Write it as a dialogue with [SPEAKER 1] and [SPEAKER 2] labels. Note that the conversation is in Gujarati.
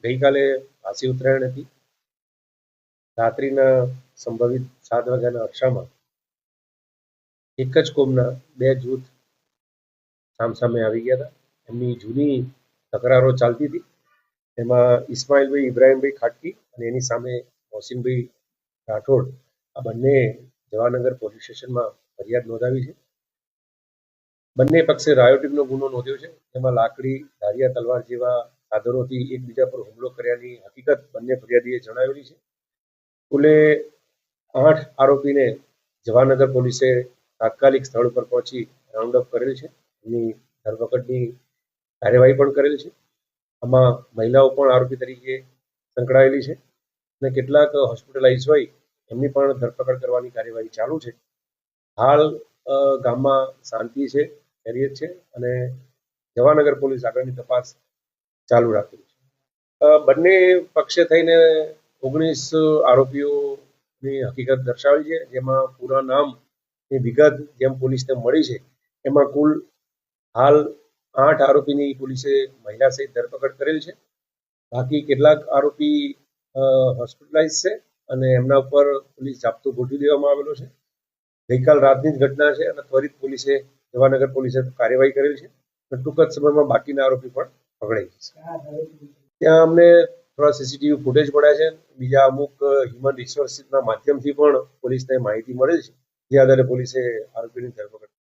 [SPEAKER 1] ગઈકાલે વાસી ઉત્તરાયણ હતી. રાત્રિના સંભવિત 7 વાગ્યાના અરસામાં એક જ કોમના બે જૂથ સામસામે આવી ગયા હતા. એમની જૂની તકરારો ચાલતી હતી. એમાં ઇસ્માઇલભાઈ ઇબ્રાહીમભાઈ ખાટકી અને એની સામે મોહસિનભાઈ રાઠોડ આ બંને જવાહરનગર પોલીસ સ્ટેશનમાં ફરિયાદ નોંધાવી છે. બંને પક્ષે રાયોટિંગનો ગુનો નોંધ્યો છે. એમાં લાકડી, ધારિયા તલવાર જેવા સાધનોથી એકબીજા પર હુમલો કર્યાની હકીકત બંને ફરિયાદીએ જણાવેલી છે. કુલે 8 આરોપીને જવાહરનગર પોલીસે તાત્કાલિક સ્થળ પર પહોંચી રાઉન્ડ અપ કરેલ છે. એની ધરપકડની કાર્યવાહી પણ કરેલ છે. આમાં મહિલાઓ પણ આરોપી તરીકે સંકળાયેલી છે અને કેટલાક હોસ્પિટલાઇઝ હોય એમની પણ ધરપકડ કરવાની કાર્યવાહી ચાલુ છે. હાલ ગામમાં શાંતિ છે, ખૈરિયત છે અને જવાહરનગર પોલીસ આગળની તપાસ ચાલુ રાખેલી છે. બંને પક્ષે થઈને 19 આરોપીઓની હકીકત દર્શાવેલી છે, જેમાં પૂરા નામની વિગત જેમ પોલીસને મળી છે એમાં કુલ હાલ 8 આરોપીની પોલીસે મહિલા સહિત ધરપકડ કરેલ છે. બાકી કેટલાક આરોપી હોસ્પિટલાઇઝ છે અને એમના ઉપર પોલીસ જાપ્તો ગોઠવી દેવામાં આવેલો છે. ગઈકાલ રાતની જ ઘટના છે અને ત્વરિત પોલીસે જવાહરનગર પોલીસે કાર્યવાહી કરેલ છે. ટૂંક જ સમયમાં બાકીના આરોપી પણ પકડાઈ જશે. ત્યાં અમને થોડા સીસીટીવી ફૂટેજ મળ્યા છે. બીજા અમુક હ્યુમન રિસોર્સિસના માધ્યમથી પણ પોલીસને માહિતી મળેલ છે, જે આધારે પોલીસે આરોપીની ધરપકડ